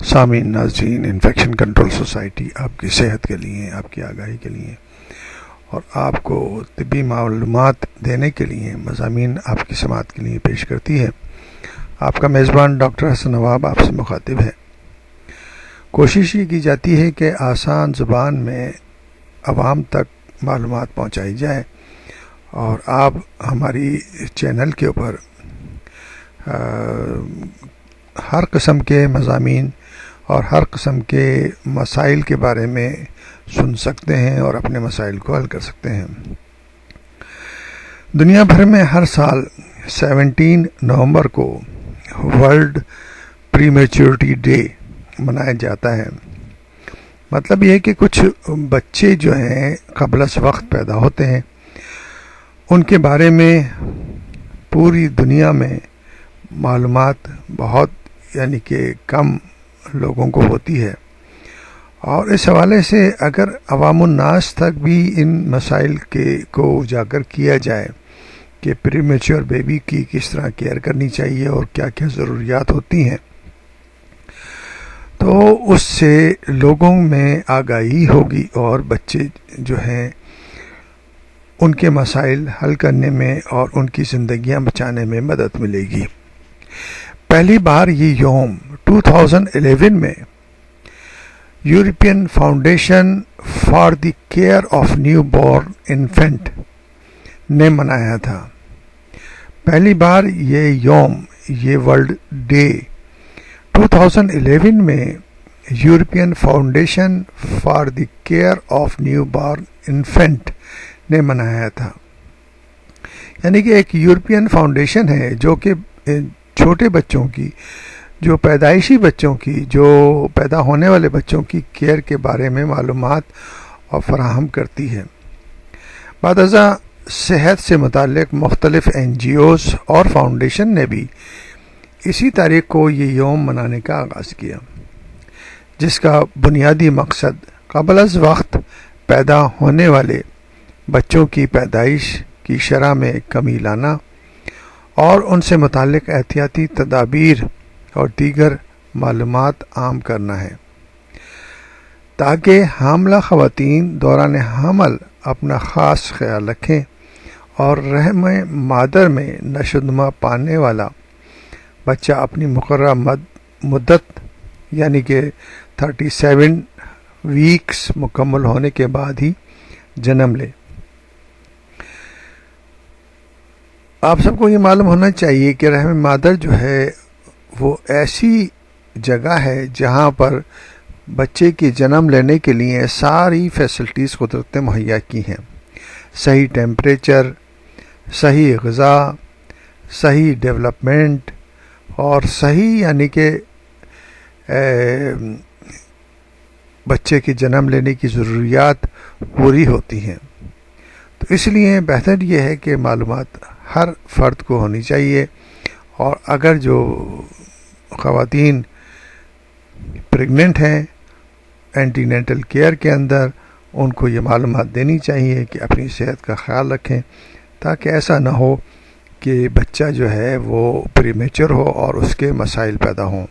سامعین ناظرین، infection control society آپ کی صحت کے لیے، آپ کی آگاہی کے لیے اور آپ کو طبی معلومات دینے کے لیے مضامین آپ کی سماعت کے لیے پیش کرتی ہے۔ آپ کا میزبان ڈاکٹر حسن نواب آپ سے مخاطب ہے۔ کوشش یہ کی جاتی ہے کہ آسان زبان میں عوام تک معلومات پہنچائی جائے، اور آپ ہماری چینل کے اوپر ہر قسم کے مضامین اور ہر قسم کے مسائل کے بارے میں سن سکتے ہیں اور اپنے مسائل کو حل کر سکتے ہیں۔ دنیا بھر میں ہر سال 17 نومبر کو ورلڈ پری میچورٹی ڈے منایا جاتا ہے۔ مطلب یہ ہے کہ کچھ بچے جو ہیں قبل از وقت پیدا ہوتے ہیں، ان کے بارے میں پوری دنیا میں معلومات بہت یعنی کہ کم لوگوں کو ہوتی ہے، اور اس حوالے سے اگر عوام الناس تک بھی ان مسائل کو اجاگر کیا جائے کہ پری میچور بیبی کی کس طرح کیئر کرنی چاہیے اور کیا کیا ضروریات ہوتی ہیں، تو اس سے لوگوں میں آگاہی ہوگی اور بچے جو ہیں ان کے مسائل حل کرنے میں اور ان کی زندگیاں بچانے میں مدد ملے گی۔ پہلی بار یہ یوم 2011 میں European foundation for the care of new born infinite نے منایا تھا۔ پہلی بار یہ ورلڈ ڈے 2011 میں European foundation for the care of new born infinite نے منایا تھا۔ یعنی کہ ایک یورپین فاؤنڈیشن ہے جو کہ چھوٹے بچوں کی، جو پیدائشی بچوں کی، جو پیدا ہونے والے بچوں کی کیئر کے بارے میں معلومات اور فراہم کرتی ہے۔ بعد ازاں صحت سے متعلق مختلف NGOs اور فاؤنڈیشن نے بھی اسی تاریخ کو یہ یوم منانے کا آغاز کیا، جس کا بنیادی مقصد قبل از وقت پیدا ہونے والے بچوں کی پیدائش کی شرح میں کمی لانا اور ان سے متعلق احتیاطی تدابیر اور دیگر معلومات عام کرنا ہے، تاکہ حاملہ خواتین دوران حمل اپنا خاص خیال رکھیں اور رحم مادر میں نشو و نما پانے والا بچہ اپنی مقررہ مدت یعنی کہ 37 ویکس مکمل ہونے کے بعد ہی جنم لے۔ آپ سب کو یہ معلوم ہونا چاہیے کہ رحم مادر جو ہے وہ ایسی جگہ ہے جہاں پر بچے کے جنم لینے کے لیے ساری فیسلٹیز قدرت نے مہیا کی ہیں۔ صحیح ٹیمپریچر، صحیح غذا، صحیح ڈیولپمنٹ اور صحیح یعنی کہ بچے کے جنم لینے کی ضروریات پوری ہوتی ہیں۔ تو اس لیے بہتر یہ ہے کہ معلومات ہر فرد کو ہونی چاہیے، اور اگر جو خواتین پریگننٹ ہیں اینٹی نیٹل کیئر کے اندر، ان کو یہ معلومات دینی چاہیے کہ اپنی صحت کا خیال رکھیں، تاکہ ایسا نہ ہو کہ بچہ جو ہے وہ پری میچور ہو اور اس کے مسائل پیدا ہوں۔